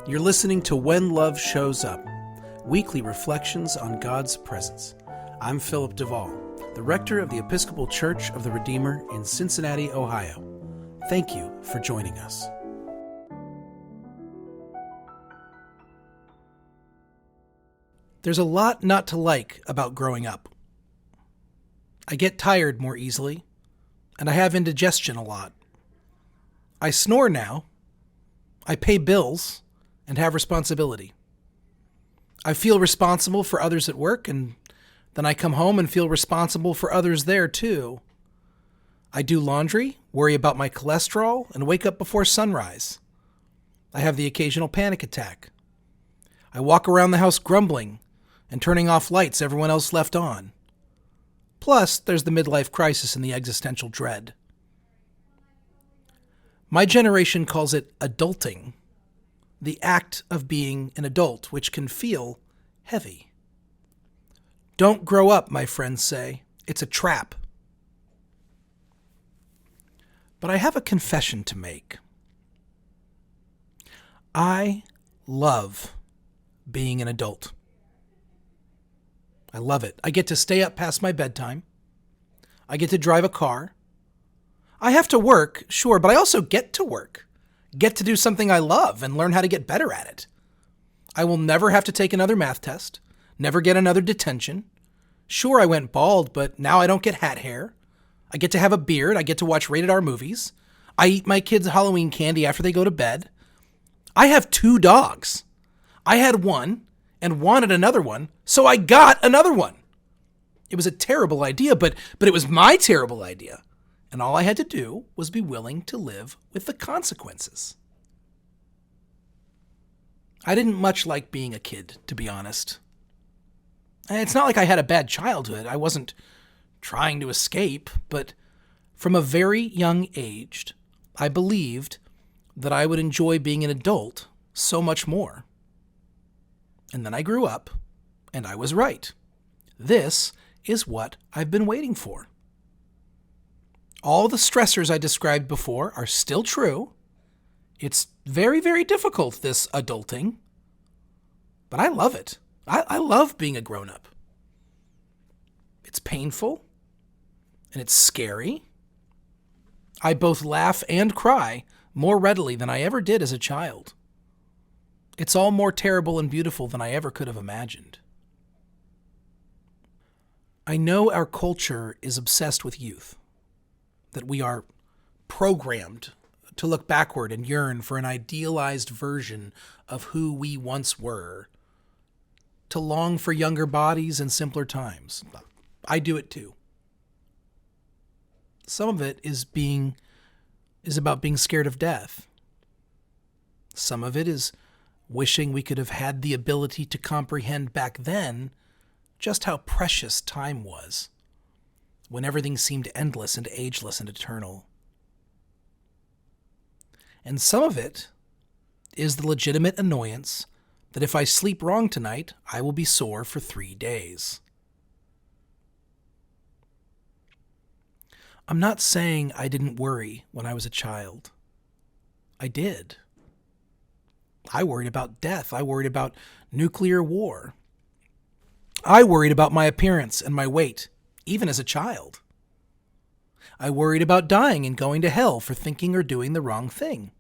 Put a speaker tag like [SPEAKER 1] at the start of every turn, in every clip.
[SPEAKER 1] You're listening to When Love Shows Up, weekly reflections on God's presence. I'm Philip DeVaul, the rector of the Episcopal Church of the Redeemer in Cincinnati, Ohio. Thank you for joining us. There's a lot not to like about growing up. I get tired more easily, and I have indigestion a lot. I snore now. I pay bills and have responsibility. I feel responsible for others at work, and then I come home and feel responsible for others there too. I do laundry, worry about my cholesterol, and wake up before sunrise. I have the occasional panic attack. I walk around the house grumbling and turning off lights everyone else left on. Plus, there's the midlife crisis and the existential dread. My generation calls it adulting, the act of being an adult, which can feel heavy. Don't grow up, my friends say. It's a trap. But I have a confession to make. I love being an adult. I love it. I get to stay up past my bedtime. I get to drive a car. I have to work, sure, but I also get to work. Get to do something I love and learn how to get better at it. I will never have to take another math test, never get another detention. Sure, I went bald, but now I don't get hat hair. I get to have a beard. I get to watch rated R movies. I eat my kids' Halloween candy after they go to bed. I have 2 dogs. I had one and wanted another one, so I got another one. It was a terrible idea, but it was my terrible idea. And all I had to do was be willing to live with the consequences. I didn't much like being a kid, to be honest. And it's not like I had a bad childhood. I wasn't trying to escape, but from a very young age, I believed that I would enjoy being an adult so much more. And then I grew up, and I was right. This is what I've been waiting for. All the stressors I described before are still true. It's very, very difficult, this adulting. But I love it. I love being a grown-up. It's painful, and it's scary. I both laugh and cry more readily than I ever did as a child. It's all more terrible and beautiful than I ever could have imagined. I know our culture is obsessed with youth, that we are programmed to look backward and yearn for an idealized version of who we once were, to long for younger bodies and simpler times. I do it too. Some of it is about being scared of death. Some of it is wishing we could have had the ability to comprehend back then just how precious time was, when everything seemed endless and ageless and eternal. And some of it is the legitimate annoyance that if I sleep wrong tonight, I will be sore for 3 days. I'm not saying I didn't worry when I was a child. I did. I worried about death. I worried about nuclear war. I worried about my appearance and my weight, even as a child. I worried about dying and going to hell for thinking or doing the wrong thing.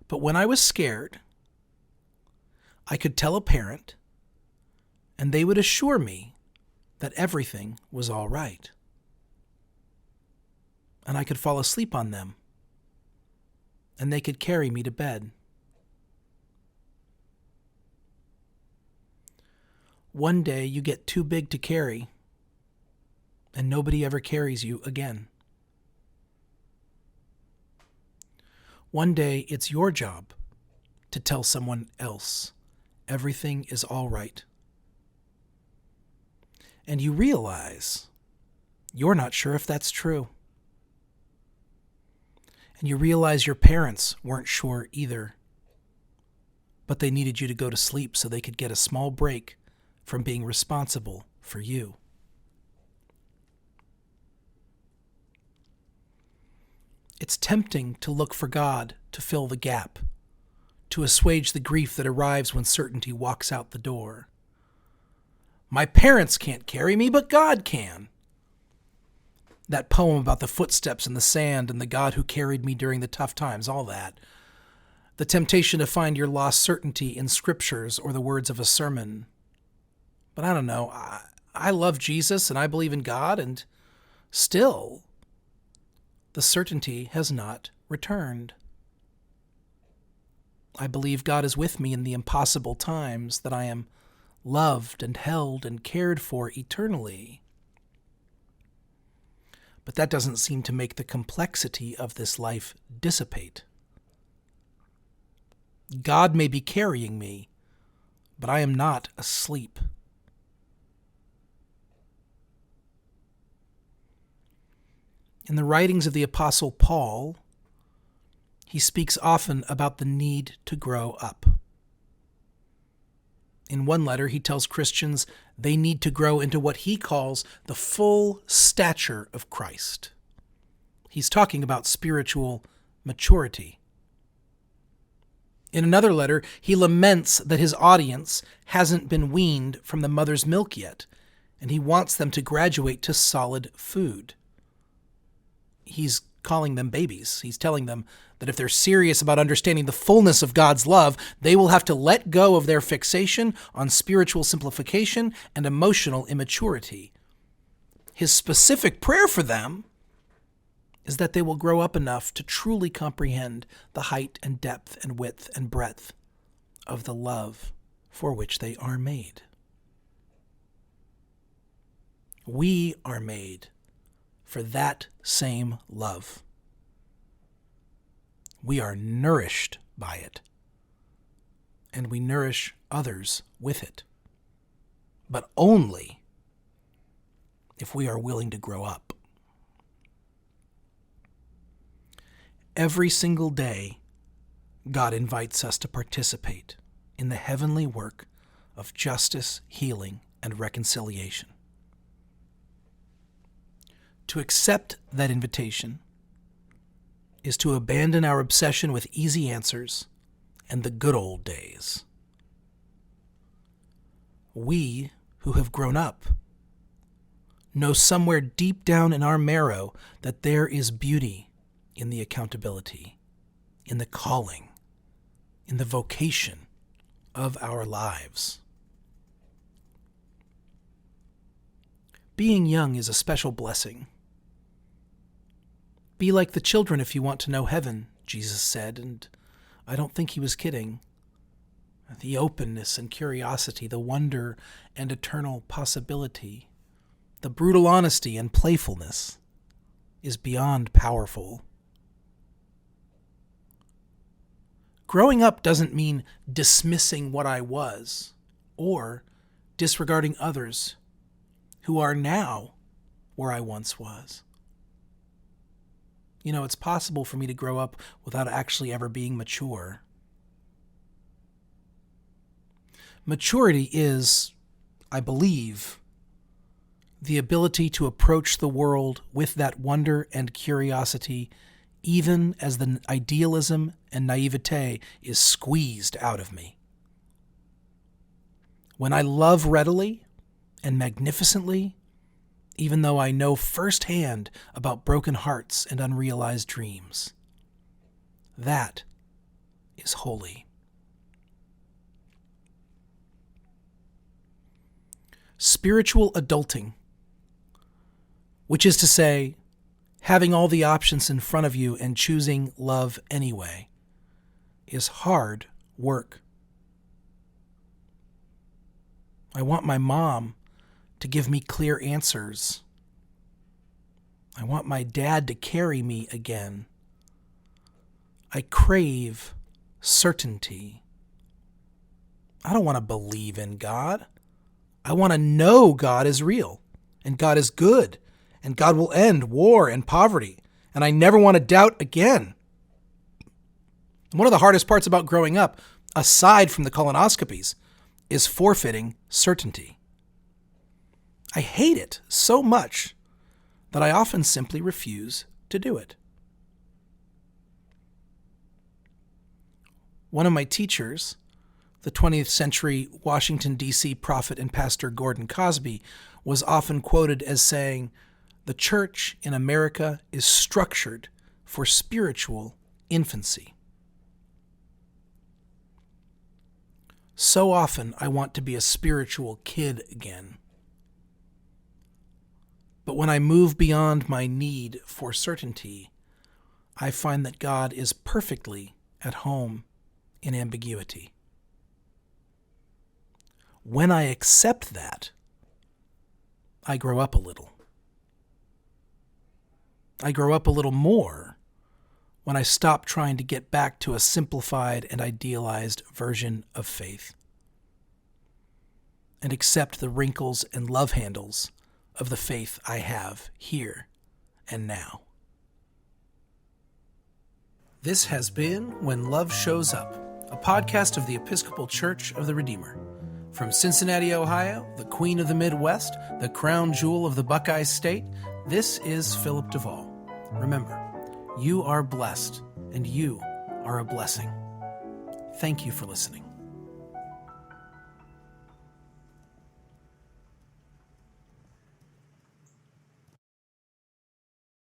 [SPEAKER 1] But when I was scared, I could tell a parent, and they would assure me that everything was all right. And I could fall asleep on them, and they could carry me to bed. One day you get too big to carry, and nobody ever carries you again. One day it's your job to tell someone else everything is all right. And you realize you're not sure if that's true. And you realize your parents weren't sure either, but they needed you to go to sleep so they could get a small break from being responsible for you. It's tempting to look for God to fill the gap to assuage the grief that arrives when certainty walks out the door. My parents can't carry me, but God can. That poem about the footsteps in the sand and the God who carried me during the tough times, all that. The temptation to find your lost certainty in scriptures or the words of a sermon. But I don't know. I love Jesus and I believe in God, and still, the certainty has not returned. I believe God is with me in the impossible times, that I am loved and held and cared for eternally. But that doesn't seem to make the complexity of this life dissipate. God may be carrying me, but I am not asleep. In the writings of the Apostle Paul, he speaks often about the need to grow up. In one letter, he tells Christians they need to grow into what he calls the full stature of Christ. He's talking about spiritual maturity. In another letter, he laments that his audience hasn't been weaned from the mother's milk yet, and he wants them to graduate to solid food. He's calling them babies. He's telling them that if they're serious about understanding the fullness of God's love, they will have to let go of their fixation on spiritual simplification and emotional immaturity. His specific prayer for them is that they will grow up enough to truly comprehend the height and depth and width and breadth of the love for which they are made. We are made for that same love. We are nourished by it, and we nourish others with it, but only if we are willing to grow up. Every single day, God invites us to participate in the heavenly work of justice, healing, and reconciliation. To accept that invitation is to abandon our obsession with easy answers and the good old days. We who have grown up know somewhere deep down in our marrow that there is beauty in the accountability, in the calling, in the vocation of our lives. Being young is a special blessing. Be like the children if you want to know heaven, Jesus said, and I don't think he was kidding. The openness and curiosity, the wonder and eternal possibility, the brutal honesty and playfulness is beyond powerful. Growing up doesn't mean dismissing what I was or disregarding others who are now where I once was. You know, it's possible for me to grow up without actually ever being mature. Maturity is, I believe, the ability to approach the world with that wonder and curiosity, even as the idealism and naivete is squeezed out of me. When I love readily and magnificently, even though I know firsthand about broken hearts and unrealized dreams. That is holy. Spiritual adulting, which is to say, having all the options in front of you and choosing love anyway, is hard work. I want my mom to give me clear answers. I want my dad to carry me again. I crave certainty. I don't want to believe in God. I want to know God is real, and God is good, and God will end war and poverty, and I never want to doubt again. One of the hardest parts about growing up, aside from the colonoscopies, is forfeiting certainty. I hate it so much that I often simply refuse to do it. One of my teachers, the 20th century Washington, D.C. prophet and pastor Gordon Cosby, was often quoted as saying, "The church in America is structured for spiritual infancy." So often I want to be a spiritual kid again. But when I move beyond my need for certainty, I find that God is perfectly at home in ambiguity. When I accept that, I grow up a little. I grow up a little more when I stop trying to get back to a simplified and idealized version of faith and accept the wrinkles and love handles of the faith I have here and now. This has been When Love Shows Up, a podcast of the Episcopal Church of the Redeemer. From Cincinnati, Ohio, the Queen of the Midwest, the crown jewel of the Buckeye State, this is Philip DeVaul. Remember, you are blessed, and you are a blessing. Thank you for listening.